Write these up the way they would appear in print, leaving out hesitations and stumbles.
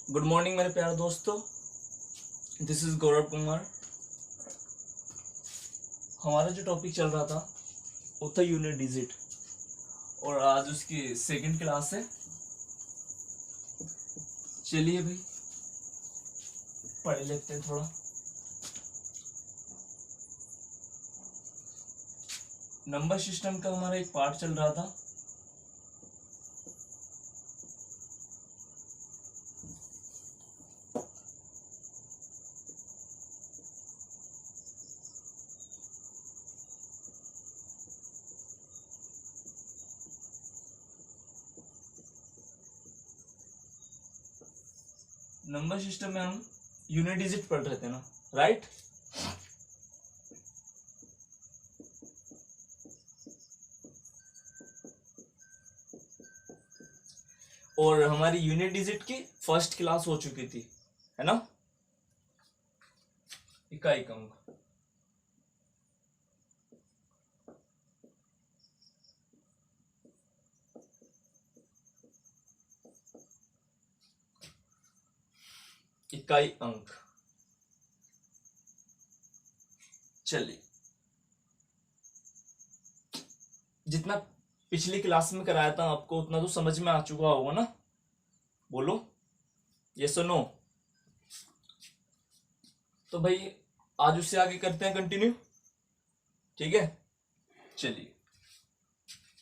Good morning मेरे प्यारे दोस्तों, दिस इज गौरव कुमार। हमारा जो टॉपिक चल रहा था वो था यूनिट डिजिट और आज उसकी सेकंड क्लास है। चलिए भाई पढ़ लेते हैं थोड़ा। नंबर सिस्टम का हमारा एक पार्ट चल रहा था। नंबर सिस्टम में हम यूनिट डिजिट पढ़ रहे थे ना, राइट? और हमारी यूनिट डिजिट की फर्स्ट क्लास हो चुकी थी, है ना? इकाई अंक। इकाई अंक। चलिए, जितना पिछली क्लास में कराया था आपको उतना तो समझ में आ चुका होगा ना? बोलो यस और नो। तो भाई आज उससे आगे करते हैं कंटिन्यू, ठीक है? चलिए,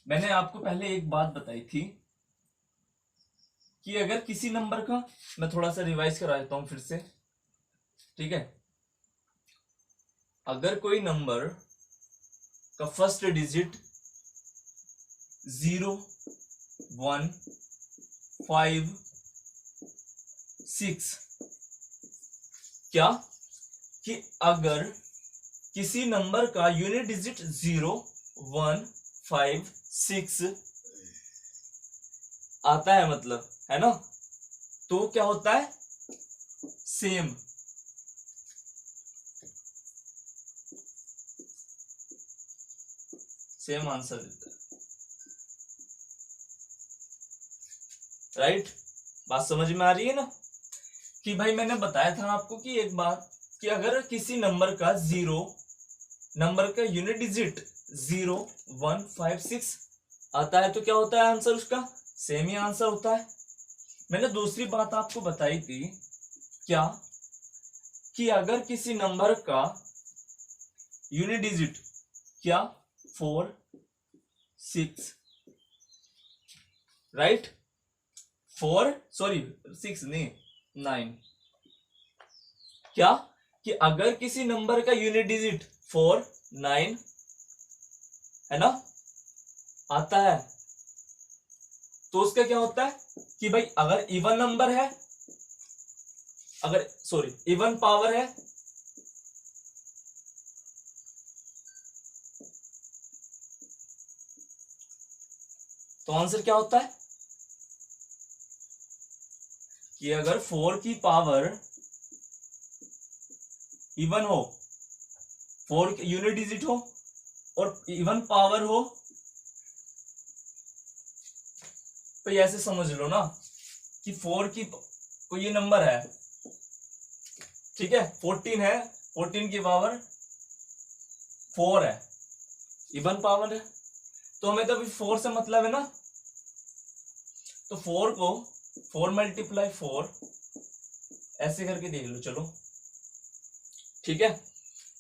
मैंने आपको पहले एक बात बताई थी कि अगर किसी नंबर का, मैं थोड़ा सा रिवाइज करा देता हूं फिर से, ठीक है? अगर कोई नंबर का फर्स्ट डिजिट 0, 1, 5, 6, क्या कि अगर किसी नंबर का यूनिट डिजिट 0, 1, 5, 6 आता है, मतलब, है ना, तो क्या होता है? सेम। सेम आंसर देता है, राइट? बात समझ में आ रही है ना? कि भाई मैंने बताया था आपको कि एक बात कि अगर किसी नंबर का नंबर का यूनिट डिजिट 0, 1, 5, 6 आता है तो क्या होता है आंसर? उसका सेम ही आंसर होता है। मैंने दूसरी बात आपको बताई थी, क्या कि अगर किसी नंबर का यूनिट डिजिट क्या 4, 6, राइट? 6 नहीं, 9, क्या कि अगर किसी नंबर का यूनिट डिजिट 4, 9 है ना आता है तो उसका क्या होता है कि भाई अगर इवन नंबर है, इवन पावर है तो आंसर क्या होता है कि अगर 4 की पावर इवन हो, 4 यूनिट डिजिट हो और इवन पावर हो, तो ऐसे समझ लो ना कि 4 की कोई ये नंबर है, ठीक है? 14 है, 14 की पावर 4 है, इवन पावर है, तो हमें तो अभी 4 से मतलब है ना, तो 4 को 4 मल्टीप्लाई 4 ऐसे करके देख लो, चलो, ठीक है?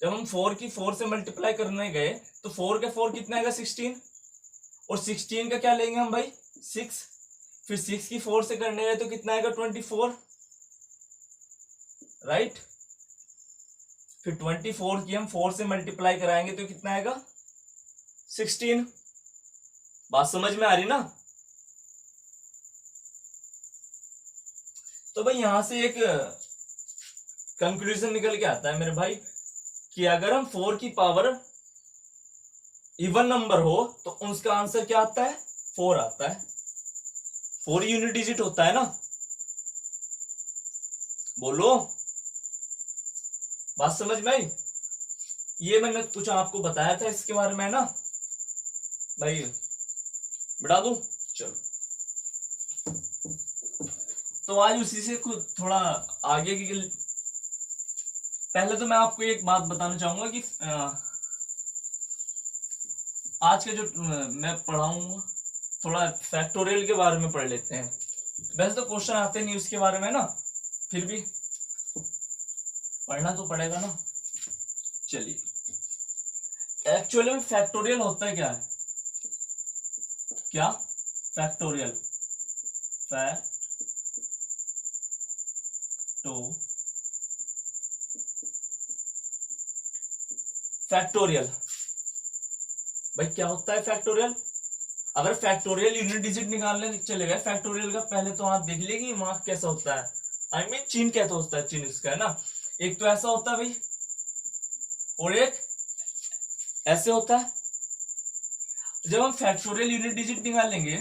जब हम 4 की 4 से मल्टीप्लाई करने गए तो 4 का 4 कितना आएगा? 16, और 16 का क्या लेंगे हम भाई? 6, फिर 6 की 4 से करने गए तो कितना आएगा? 24, राइट? फिर 24 की हम 4 से मल्टीप्लाई कराएंगे तो कितना आएगा? 16। बात समझ में आ रही ना? तो भाई यहां से एक कंक्लूजन निकल के आता है मेरे भाई कि अगर हम 4 की पावर इवन नंबर हो तो उसका आंसर क्या आता है? 4 आता है। 4 यूनिट डिजिट होता है ना? बोलो, बात समझ में आई? ये मैंने कुछ आपको बताया था इसके बारे में ना भाई, बता दूं? चलो, तो आज उसी से कुछ थोड़ा आगे की, पहले तो मैं आपको एक बात बताना चाहूंगा कि आज का जो मैं पढ़ाऊंगा थोड़ा फैक्टोरियल के बारे में पढ़ लेते हैं। वैसे तो क्वेश्चन आते नहीं उसके बारे में ना, फिर भी पढ़ना तो पड़ेगा ना। चलिए, एक्चुअली में फैक्टोरियल होता है क्या है, क्या फैक्टोरियल, फैक्टोरियल भाई क्या होता है फैक्टोरियल। अगर फैक्टोरियल यूनिट डिजिट निकालने चले गए फैक्टोरियल का, पहले तो आप देख लीजिए मार्क कैसा होता है, आई मीन चिन्ह कैसा होता है, चिन्ह इसका है ना, एक तो ऐसा होता है भाई और एक ऐसे होता है। जब हम फैक्टोरियल यूनिट डिजिट निकालेंगे,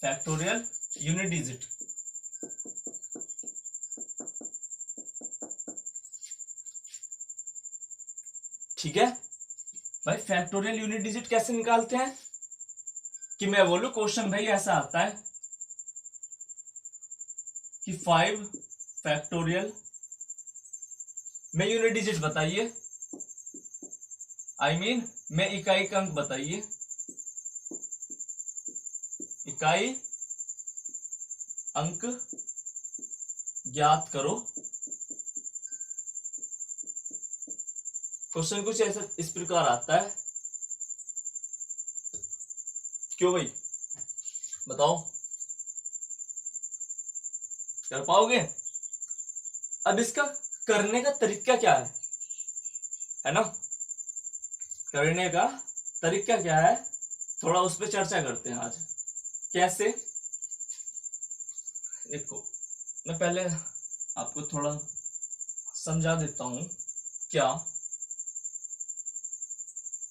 फैक्टोरियल यूनिट डिजिट, ठीक है भाई, फैक्टोरियल यूनिट डिजिट कैसे निकालते हैं कि मैं बोलूं क्वेश्चन भाई ऐसा आता है कि 5 फैक्टोरियल में यूनिट डिजिट बताइए, आई मीन में इकाई का अंक बताइए, इकाई अंक ज्ञात करो। क्वेश्चन कुछ ऐसा इस प्रकार आता है, क्यों भाई बताओ, कर पाओगे। अब इसका करने का तरीका क्या है ना, करने का तरीका क्या है, थोड़ा उस पर चर्चा करते हैं आज। कैसे, देखो मैं पहले आपको थोड़ा समझा देता हूं। क्या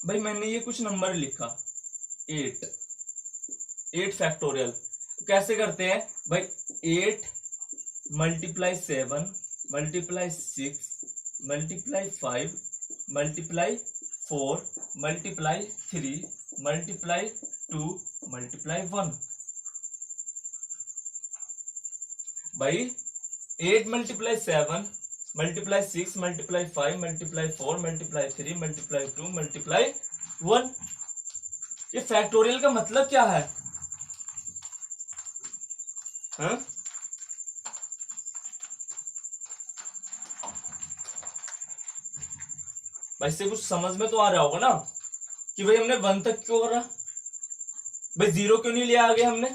भाई, मैंने ये कुछ नंबर लिखा 8 फैक्टोरियल कैसे करते हैं भाई, 8 multiply 7 multiply 6 multiply 5 multiply 4 multiply 3 multiply 2 multiply 1। भाई 8 multiply 7 multiply 6 multiply 5 multiply 4 multiply 3 multiply 2 multiply 1। ये फैक्टोरियल का मतलब क्या है, हाँ? भाई इससे कुछ समझ में तो आ रहा होगा ना कि भाई हमने 1 तक क्यों करा, भाई 0 क्यों नहीं लिया आगे हमने।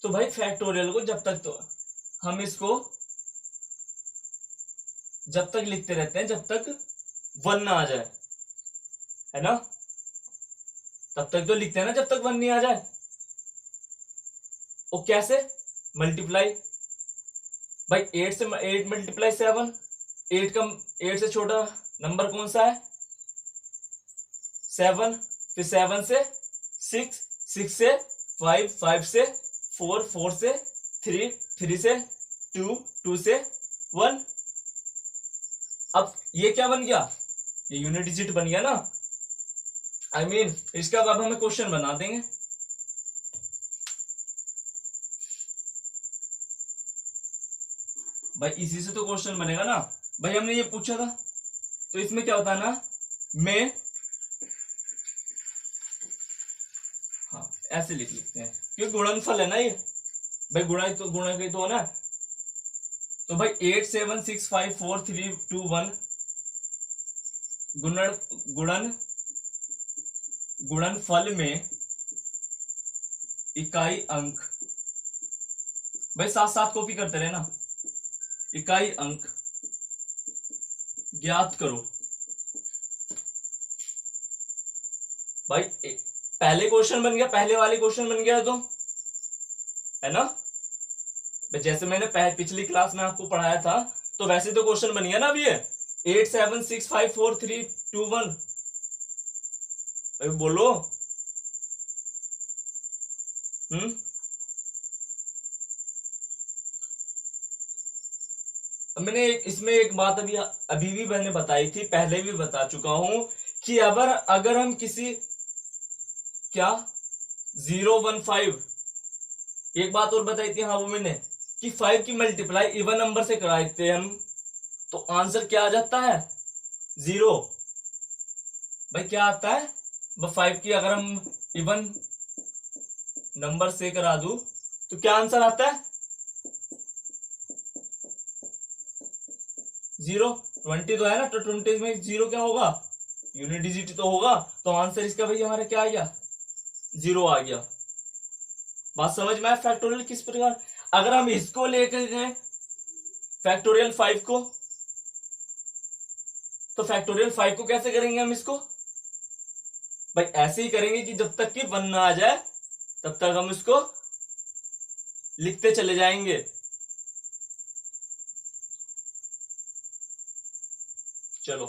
तो भाई फैक्टोरियल को जब तक, तो हम इसको जब तक लिखते रहते हैं जब तक 1 ना आ जाए, है ना, तब तक तो लिखते हैं ना जब तक 1 नहीं आ जाए। वो कैसे, मल्टीप्लाई भाई 8 से 8 मल्टीप्लाई 7, 8 से छोटा नंबर कौन सा है 7, फिर 7 से 6, 6 से 5, 5 से 4, 4 से 3, 3 से 2, 2 से 1। अब ये क्या बन गया, ये यूनिट डिजिट बन गया ना, आई मीन इसका अब हमें क्वेश्चन बना देंगे। भाई इसी से तो क्वेश्चन बनेगा ना। भाई हमने ये पूछा था, तो इसमें क्या होता है ना, मैं हाँ ऐसे लिख लेते हैं क्योंकि गुणनफल है ना ये, भाई गुणा तो गुणा के तो ना। तो भाई 8 7 6 5 4 3 2 1 गुणनफल में इकाई अंक, भाई साथ साथ कॉपी करते रहे ना, इकाई अंक ज्ञात करो। भाई पहले क्वेश्चन बन गया, पहले वाले क्वेश्चन बन गया तो, है ना, जैसे मैंने पिछली क्लास में आपको पढ़ाया था तो वैसे तो क्वेश्चन बन गया ना अभी ये 8 7 6 5 4 3 2 1। अभी बोलो, मैंने इसमें एक बात अभी भी मैंने बताई थी, पहले भी बता चुका हूं कि अगर हम किसी क्या 015, एक बात और बताई थी हाँ वो मैंने, कि 5 की मल्टीप्लाई इवन नंबर से कराए थे हम, तो आंसर क्या आ जाता है 0। भाई क्या आता है, 5 की अगर हम इवन नंबर से करा दूं तो क्या आंसर आता है 0। 20 तो है ना, तो 20 में 0 क्या होगा, यूनिट डिजिट तो होगा, तो आंसर इसका भाई हमारा क्या आ गया 0 आ गया। बात समझ में आया फैक्टोरियल किस प्रकार। अगर हम इसको लेकर गए फैक्टोरियल 5 को, तो फैक्टोरियल 5 को कैसे करेंगे हम इसको, भाई ऐसे ही करेंगे कि जब तक कि 1 ना आ जाए तब तक हम इसको लिखते चले जाएंगे। चलो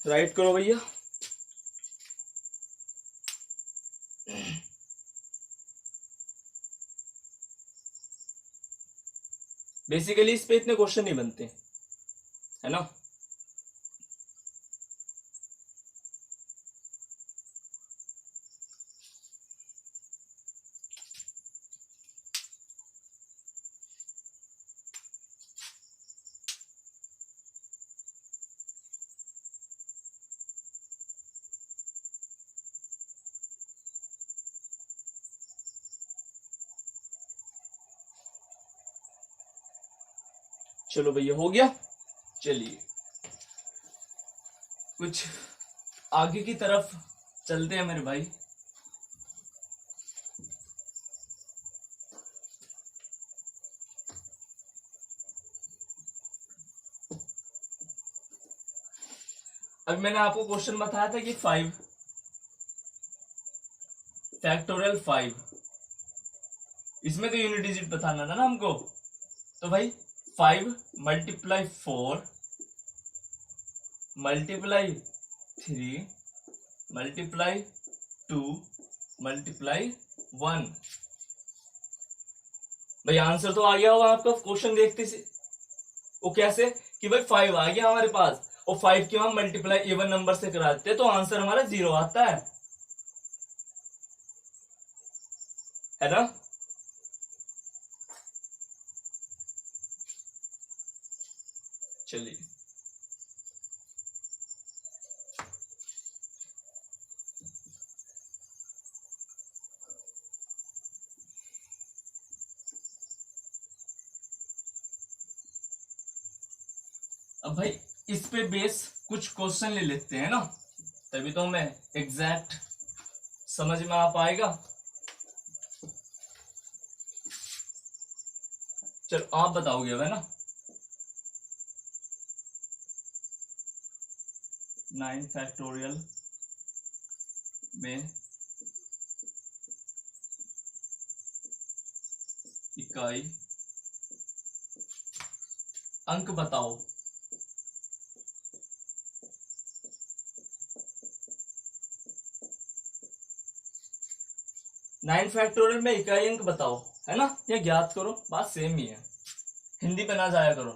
राइट करो भैया। बेसिकली इस पे इतने क्वेश्चन नहीं बनते है ना। चलो भैया हो गया। चलिए कुछ आगे की तरफ चलते हैं मेरे भाई। अब मैंने आपको क्वेश्चन बताया था कि 5 फैक्टोरियल 5, इसमें तो यूनिट डिजिट बताना था ना हमको। तो भाई 5 मल्टीप्लाई 4 मल्टीप्लाई 3 मल्टीप्लाई 2 मल्टीप्लाई 1, भाई आंसर तो आ गया होगा आपका क्वेश्चन देखते से। वो कैसे कि भाई 5 आ गया हमारे पास और 5 की हम मल्टीप्लाई इवन नंबर से कराते हैं तो आंसर हमारा 0 आता है ना। चलिए अब भाई इस पे बेस कुछ क्वेश्चन ले लेते हैं ना, तभी तो हमें एग्जैक्ट समझ में आ पाएगा। चलो आप बताओगे अब है ना। 9 फैक्टोरियल में इकाई अंक बताओ। 9 फैक्टोरियल में इकाई अंक बताओ है ना, या ज्ञात करो, बात सेम ही है। हिंदी पे ना जाया करो,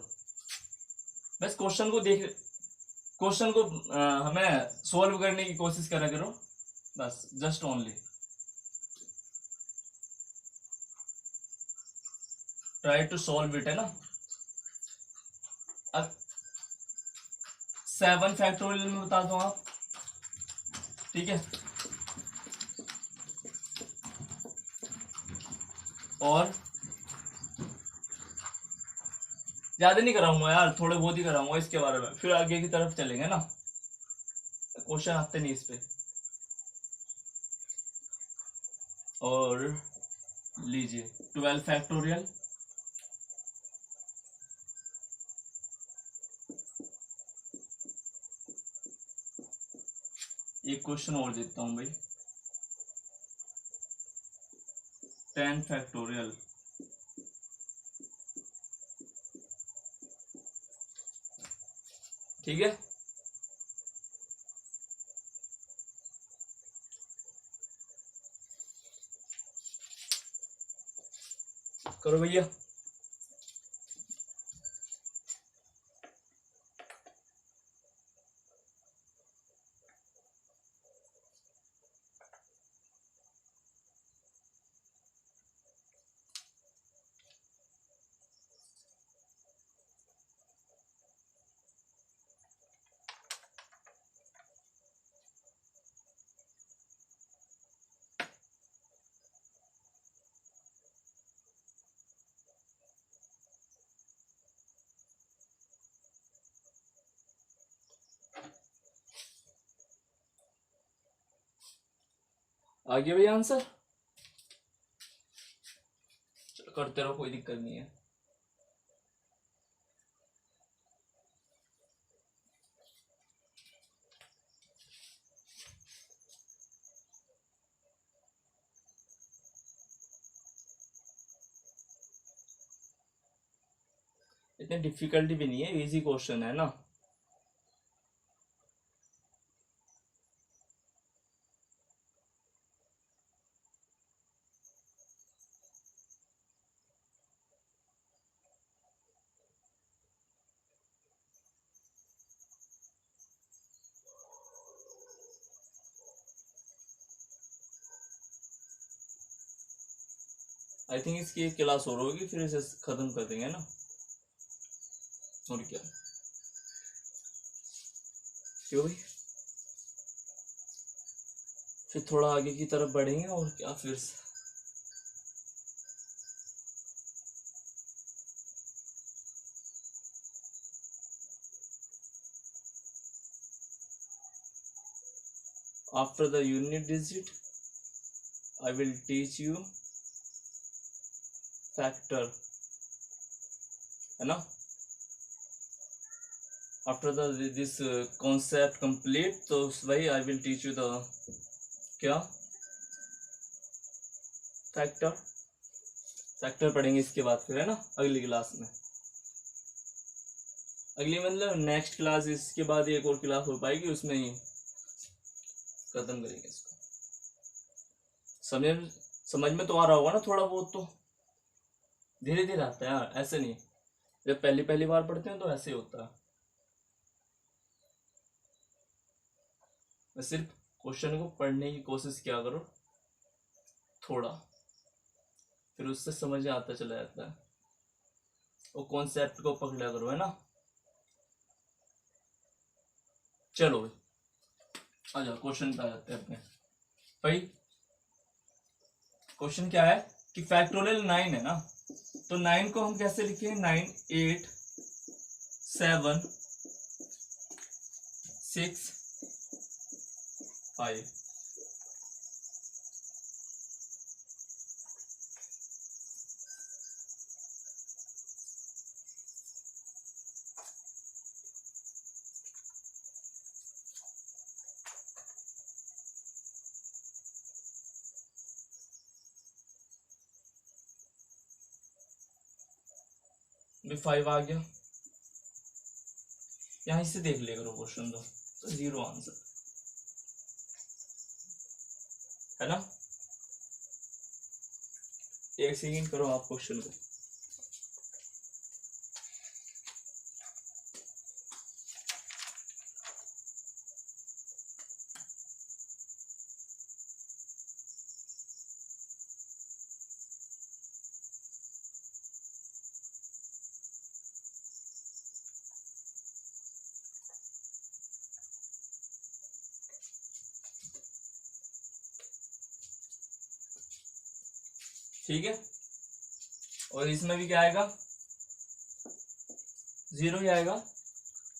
बस क्वेश्चन को देख, क्वेश्चन को हमें सोल्व करने की कोशिश करा करो, बस just only try to solve it है ना। अब 7 फैक्टोरियल में बता दो आप, ठीक है, और ज्यादा नहीं कराऊंगा यार, थोड़े बहुत ही कराऊंगा इसके बारे में, फिर आगे की तरफ चलेंगे ना, क्वेश्चन आते नहीं इस पे। और लीजिए 12 फैक्टोरियल, एक क्वेश्चन और देता हूं भाई 10 फैक्टोरियल, ठीक है। करो भैया। आ गया भैया आंसर? चलो करते रहो, कोई दिक्कत नहीं है। इतनी डिफिकल्टी भी नहीं है, इजी क्वेश्चन है ना। आई थिंक इसकी एक क्लास और होगी, फिर इसे खत्म कर देंगे ना, और क्या। क्यों भाई, फिर थोड़ा आगे की तरफ बढ़ेंगे और क्या फिर से। After the unit digit I will teach you factor, है ना। After the this concept complete, तो भाई I will teach you the क्या, फैक्टर। फैक्टर पढ़ेंगे इसके बाद फिर, है ना, अगली क्लास में। अगली मतलब नेक्स्ट क्लास, इसके बाद एक और क्लास हो पाएगी, उसमें ही खत्म करेंगे इसको। समझ में तो आ रहा होगा ना थोड़ा बहुत, तो धीरे धीरे आता है यार, ऐसे नहीं। जब पहली पहली बार पढ़ते हैं तो ऐसे ही होता है। मैं सिर्फ क्वेश्चन को पढ़ने की कोशिश किया करो थोड़ा, फिर उससे समझ आता चला जाता है। वो कॉन्सेप्ट को पकड़ा करो, है ना। चलो भाई आ जाओ, क्वेश्चन पे आ जाते हैं अपने भाई। क्वेश्चन क्या है कि फैक्टोरियल 9 है ना, तो 9 को हम कैसे लिखे, 9 8 7 6 5। भी 5 आ गया, यहां से देख लिया करो क्वेश्चन, तो 0 आंसर, है ना। एक सेकंड करो आप क्वेश्चन को। ठीक है, और इसमें भी क्या आएगा, 0 ही आएगा,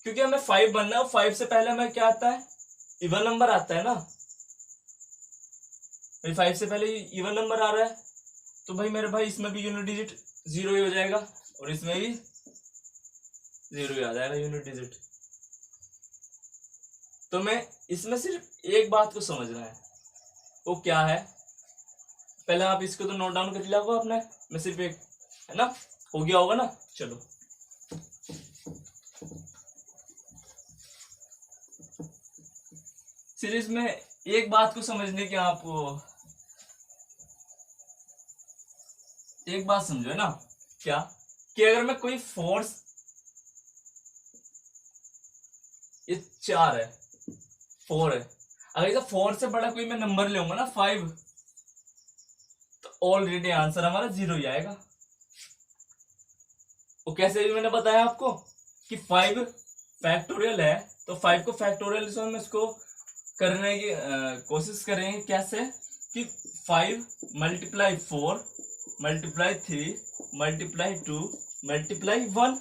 क्योंकि हमें 5 बनना है। 5 से पहले हमें क्या आता है, इवन नंबर आता है ना। भाई 5 से पहले इवन नंबर आ रहा है, तो भाई मेरे भाई इसमें भी यूनिट डिजिट 0 ही हो जाएगा, और इसमें भी 0 ही आ जाएगा यूनिट डिजिट। तो मैं इसमें सिर्फ एक बात को समझना है, वो क्या है, पहले आप इसको तो नोट डाउन कर लिया होगा आपने, मैं सिर्फ एक, है ना, हो गया होगा ना। चलो सीरीज में एक बात को समझने की, आपको एक बात समझो, है ना, क्या कि अगर मैं कोई फोर्स, ये 4 है, 4 है, अगर इसे 4 से बड़ा कोई मैं नंबर लूंगा ना, 5, तो ऑलरेडी आंसर हमारा 0 ही आएगा। वो कैसे भी मैंने बताया आपको कि 5 फैक्टोरियल है, तो 5 को फैक्टोरियल से हम इसको करने की कोशिश करेंगे, कैसे कि 5 multiply 4 multiply 3 multiply 2 multiply 1,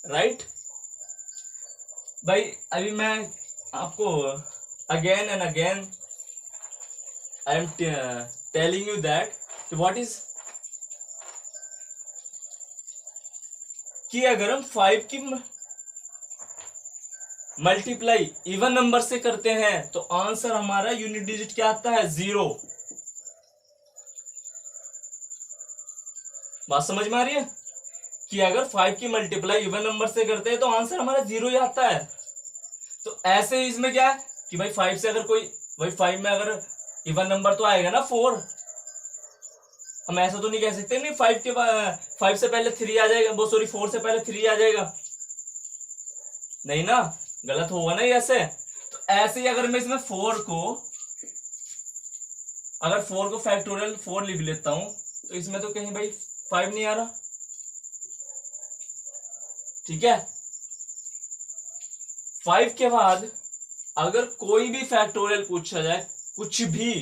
right भाई। अभी मैं आपको again and again I am telling you that what is कि अगर हम 5 की मल्टीप्लाई इवन नंबर से करते हैं तो आंसर हमारा यूनिट डिजिट क्या आता है? 0। बात समझ में आ रही है कि अगर 5 की मल्टीप्लाई इवन नंबर से करते हैं तो आंसर हमारा 0 ही आता है। तो ऐसे इसमें क्या है कि भाई 5 से अगर कोई भाई 5 में अगर इवन नंबर तो आएगा ना 4। हम ऐसा तो नहीं कह सकते नहीं 5 से पहले 3 आ जाएगा, वो सॉरी 4 से पहले 3 आ जाएगा, नहीं ना, गलत होगा ना ऐसे। तो ऐसे ही अगर मैं इसमें 4 को फैक्टोरियल 4 लिख लेता हूं तो इसमें तो कहीं भाई 5 नहीं आ रहा, ठीक है। 5 के बाद अगर कोई भी फैक्टोरियल पूछा जाए कुछ भी,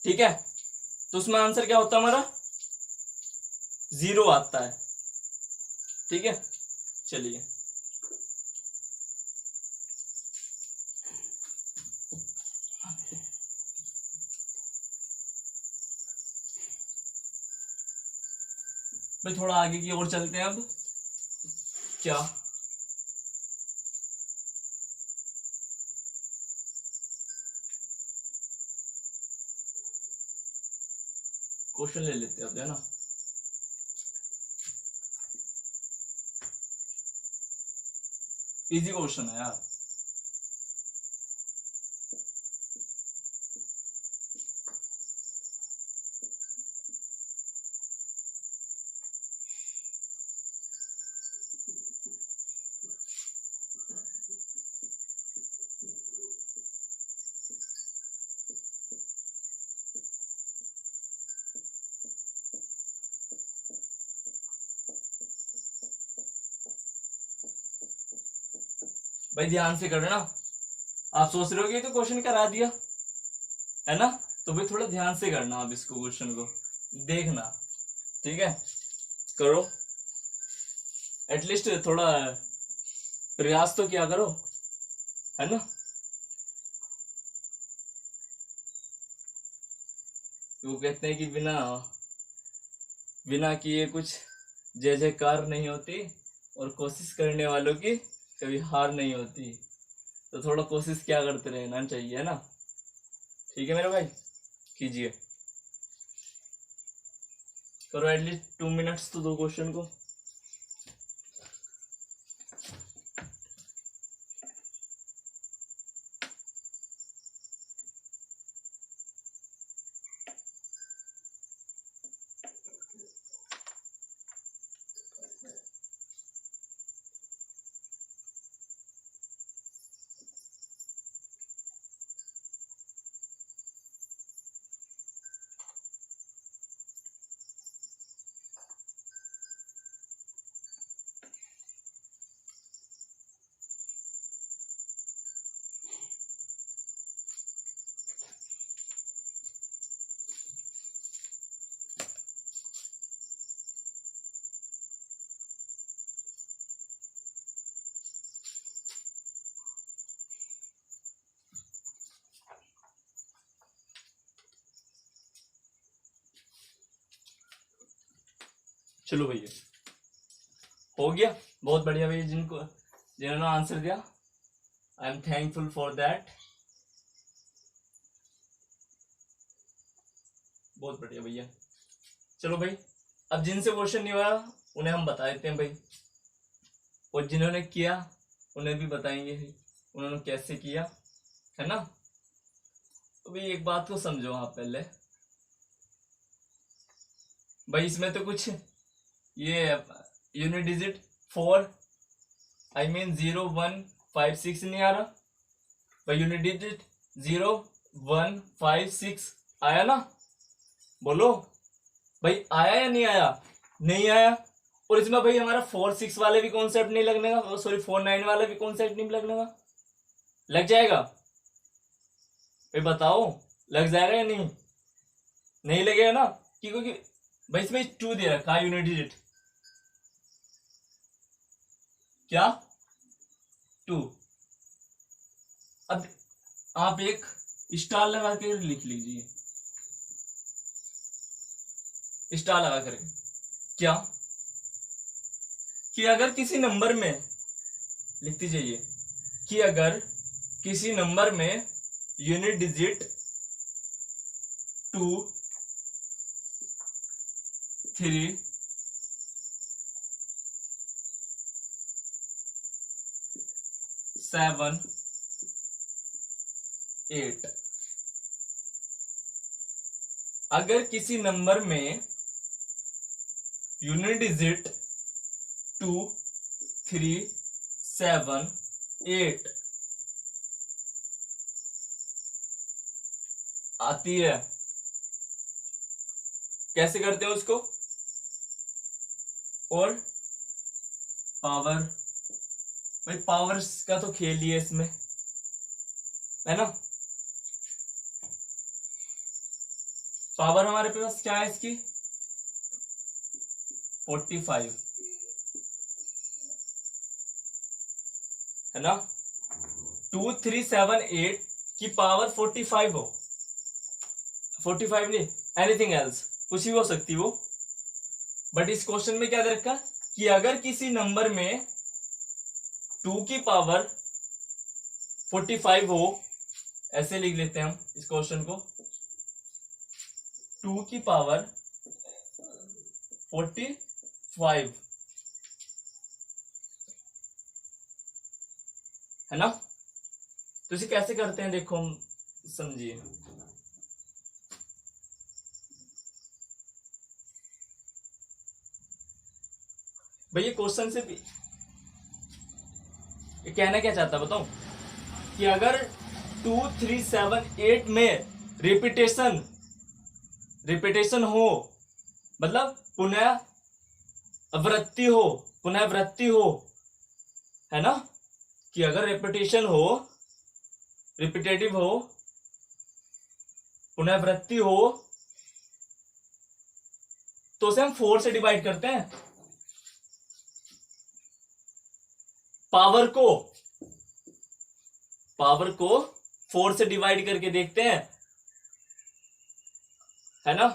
ठीक है, तो उसमें आंसर क्या होता है हमारा? 0 आता है, ठीक है। चलिए भाई थोड़ा आगे की ओर चलते हैं। अब क्या क्वेश्चन ले लेते हैं अब, है ना। इजी क्वेश्चन है यार। भाई ध्यान से करना, आप सोच रहे हो कि तो क्वेश्चन करा दिया है ना, तो भाई थोड़ा ध्यान से करना आप इसको, क्वेश्चन को देखना, ठीक है। करो एटलीस्ट थोड़ा प्रयास तो क्या करो, है ना। वो कहते हैं कि बिना बिना किए कुछ जय जयकार नहीं होती और कोशिश करने वालों की कभी हार नहीं होती। तो थोड़ा कोशिश क्या करते रहना चाहिए, है ना। ठीक है मेरे भाई, कीजिए, करो एटलीस्ट 2 मिनट्स तो दो क्वेश्चन को। चलो भैया हो गया, बहुत बढ़िया भैया। जिन्होंने आंसर दिया I am thankful for that, बहुत बढ़िया भैया। चलो भाई, अब जिनसे क्वेश्चन नहीं हुआ उन्हें हम बता देते हैं भाई, और जिन्होंने किया उन्हें भी बताएंगे उन्होंने कैसे किया, है ना। तो भाई एक बात को समझो आप पहले, भाई इसमें तो कुछ ये यूनिट डिजिट 4 आई मीन 0 1 5 6 नहीं आ रहा भाई। यूनिट डिजिट 0 1 5 6 आया ना, बोलो भाई आया या नहीं आया? नहीं आया। और इसमें भाई हमारा 4 6 वाले भी कॉन्सेप्ट नहीं लगने का, सॉरी 4 9 वाला भी कॉन्सेप्ट नहीं लगने का, लग जाएगा भाई बताओ, लग जाएगा या नहीं? नहीं लगेगा ना, क्योंकि भाई इसमें 2 दे रखा है यूनिट डिजिट, क्या 2। अब आप एक स्टार लगा के लिख लीजिए, स्टार लगा करके। क्या कि अगर किसी नंबर में, लिखती जाइए, कि अगर किसी नंबर में यूनिट डिजिट 2, 3, 7, 8, अगर किसी नंबर में यूनिट डिजिट 2, 3, 7, 8 आती है, कैसे करते हैं उसको? और पावर, भाई पावर्स का तो खेल ही है इसमें, है ना। पावर हमारे पास क्या है इसकी? 45, है ना। 2, 3, 7, 8 की पावर 45 हो, 45 नहीं, एनीथिंग एल्स, कुछ भी हो सकती हो। बट इस क्वेश्चन में क्या दे रखा कि अगर किसी नंबर में 2 की पावर 45 हो, ऐसे लिख लेते हैं हम इस क्वेश्चन को, 2 की पावर 45, है ना। तो इसे कैसे करते हैं देखो, हम समझिए। भैया क्वेश्चन से भी ये कहना क्या चाहता बताऊं, कि अगर 2, 3, 7, 8 में रिपीटेशन हो, मतलब पुनरावृत्ति हो, है ना, कि अगर रिपीटेशन हो, रिपीटेटिव हो, पुनरावृत्ति हो, तो उसे हम 4 से डिवाइड करते हैं। पावर को 4 से डिवाइड करके देखते हैं, है ना।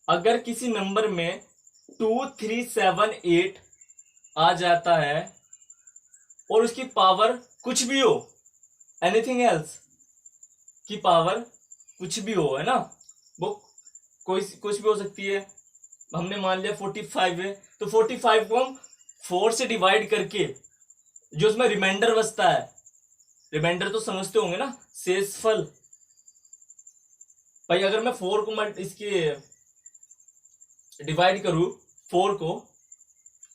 अगर किसी नंबर में 2, 3, 7, 8 आ जाता है और उसकी पावर कुछ भी हो, एनीथिंग एल्स की पावर कुछ भी हो, है ना, वो कोई कुछ भी हो सकती है। हमने मान लिया 45 है, तो 45 को हम 4 से डिवाइड करके जो उसमें रिमाइंडर बचता है, रिमाइंडर तो समझते होंगे ना, शेषफल। भाई अगर मैं 4 को इसके डिवाइड करूं, 4 को,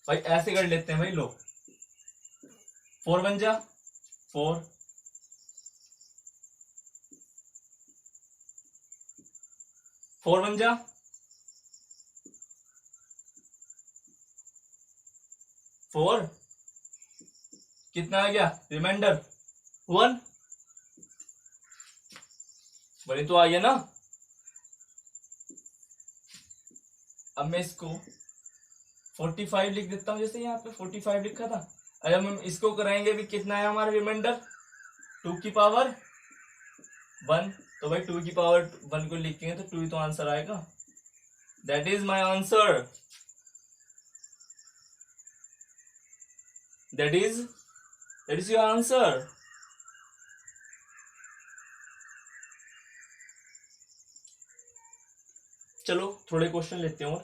भाई ऐसे कर लेते हैं भाई, लो 4 बन जा 4, 4 बन जा 4, कितना आ गया रिमाइंडर 1, बड़ी तो आ गया ना। अब मैं इसको 45 लिख देता हूं, जैसे यहाँ पे 45 लिखा था। अगर हम इसको कराएंगे भी, कितना है हमारा रिमाइंडर 2 की पावर 1, तो भाई 2 की पावर 1 को लिखेंगे तो 2 ही तो आंसर आएगा। That is my answer, that is your answer. चलो थोड़े क्वेश्चन लेते हैं, और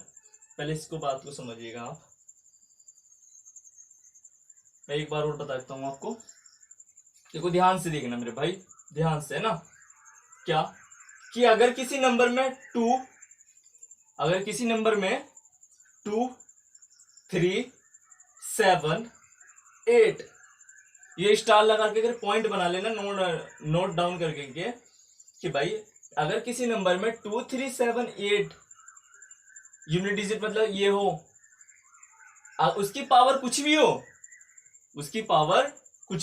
पहले इसको बात को समझिएगा आप। मैं एक बार और बताता हूं आपको, देखो ध्यान से देखना मेरे भाई, ध्यान से, है ना। क्या कि अगर किसी नंबर में 2, 3, 7, 8, ये स्टार लगा के अगर पॉइंट बना लेना, नोट डाउन करके कि भाई अगर किसी नंबर में 2, 3, 7, 8 यूनिट डिजिट मतलब ये हो, उसकी पावर कुछ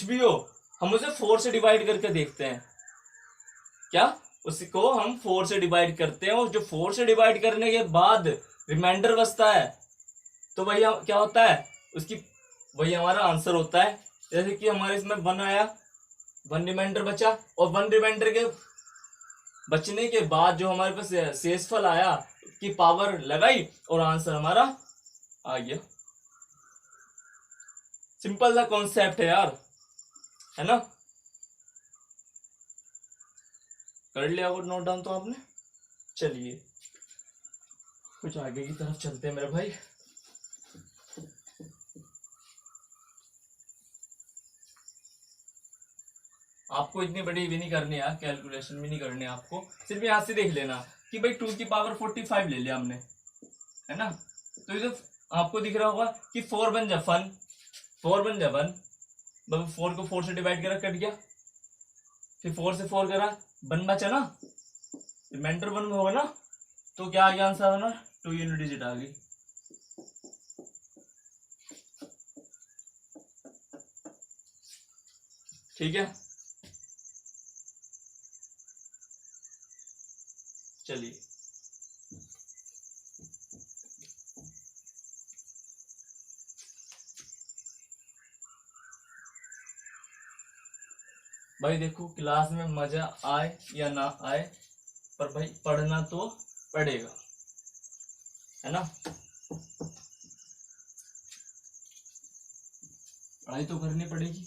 भी हो, हम उसे 4 से डिवाइड करके देखते हैं। क्या उसको हम 4 से डिवाइड करते हैं, और जो 4 से डिवाइड करने के बाद रिमाइंडर बचता है, तो वही क्या होता है उसकी, वही हमारा आंसर होता है। जैसे कि हमारे इसमें 1 आया, 1 रिमाइंडर बचा, और 1 रिमाइंडर के बचने के बाद जो हमारे पास शेषफल आया की पावर लगाई और आंसर हमारा आ गया। सिंपल सा कॉन्सेप्ट है यार, है ना। कर लिया वो नोट डाउन तो आपने। चलिए कुछ आगे की तरफ चलते हैं मेरे भाई। आपको इतनी बड़ी भी नहीं करनी है, कैलकुलेशन भी नहीं करनी है आपको, सिर्फ यहाँ से देख लेना कि भाई 2 की पावर 45 ले लिया हमने, है ना। तो ये तो आपको दिख रहा होगा कि 4 बन जा 1, 4 बन जा 1, 4 को 4 से डिवाइड करा, कट गया। फिर 4 से 4 करा, 1 बचा ना, रिमाइंडर 1 में होगा ना, तो क्या आ गया आंसर ना, 2 यूनिट डिजिट आ गई। ठीक है, चलिए भाई देखो, क्लास में मजा आए या ना आए, पर भाई पढ़ना तो पड़ेगा, है ना। पढ़ाई तो करनी पड़ेगी।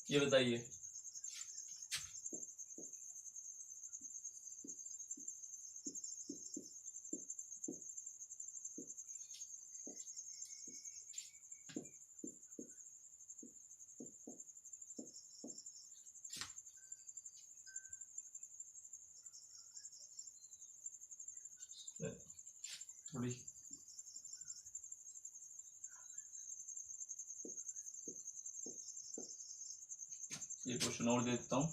ये बताइए, थोड़ी ये क्वेश्चन और दे देता हूं।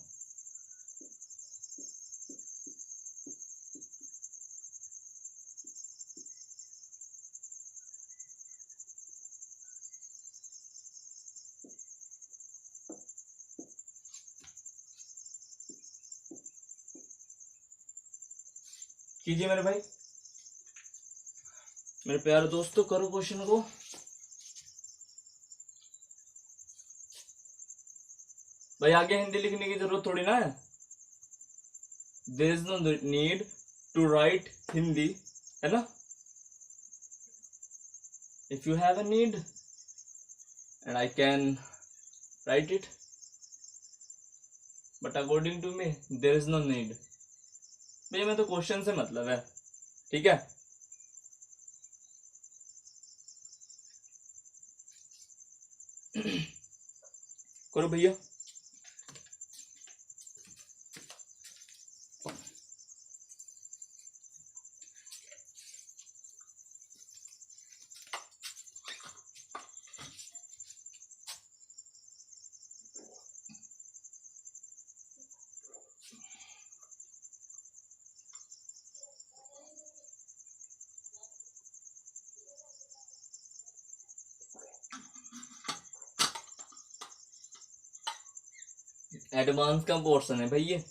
कीजिए मेरे भाई, मेरे प्यारे दोस्तों, करो क्वेश्चन को। भाई आगे हिंदी लिखने की जरूरत थोड़ी ना है, there is no need to write Hindi, है ना। If you have a need and I can write it, but according to me there is no need. भैया मैं तो क्वेश्चन से मतलब है, ठीक है। करो भैया। एडवांस का पोर्शन है भाई, ये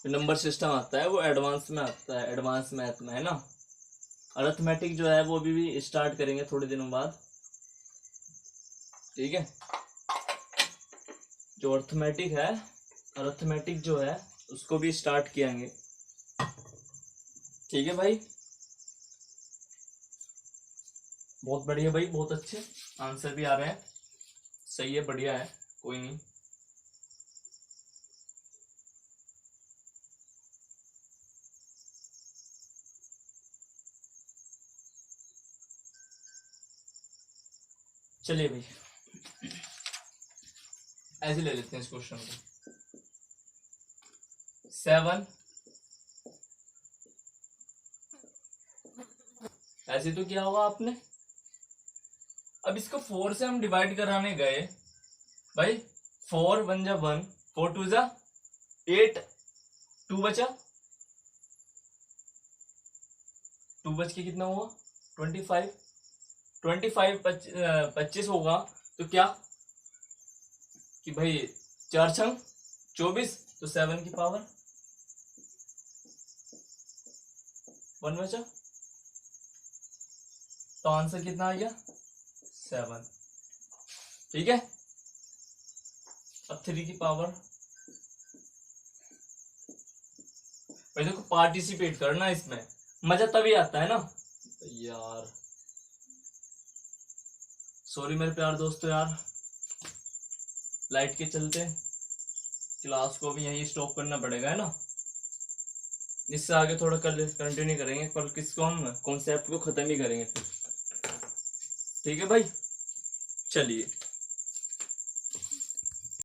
नंबर सिस्टम आता है वो एडवांस में आता है, एडवांस मैथ में, है ना। अरिथमेटिक जो है वो भी स्टार्ट करेंगे थोड़े दिनों बाद, ठीक है। जो अरिथमेटिक है, अरिथमेटिक जो है उसको भी स्टार्ट किएंगे, ठीक है भाई। बहुत बढ़िया भाई, बहुत अच्छे आंसर भी आ रहे हैं, सही है, बढ़िया है, कोई नहीं। चलिए भाई ऐसे ले लेते हैं इस क्वेश्चन को। 7, ऐसे तो किया होगा आपने। अब इसको 4 से हम डिवाइड कराने गए भाई, 4 1 जा 1, 4 2 जा 8 2 बचा, 2 बच के कितना हुआ 25, 25 25 होगा तो क्या कि भाई 4 छंग 24, तो 7 की पावर 1 बचा, तो आंसर कितना आ गया 7। ठीक है, अब 3 की पावर, भाई देखो पार्टिसिपेट करना इसमें, मजा तभी आता है ना यार। सॉरी मेरे प्यार दोस्तों यार, लाइट के चलते क्लास को भी यहीं स्टॉप करना पड़ेगा है ना, इससे आगे थोड़ा कल कंटिन्यू करेंगे, कल किसको हम कॉन्सेप्ट को खत्म ही करेंगे फिर। ठीक है भाई, चलिए।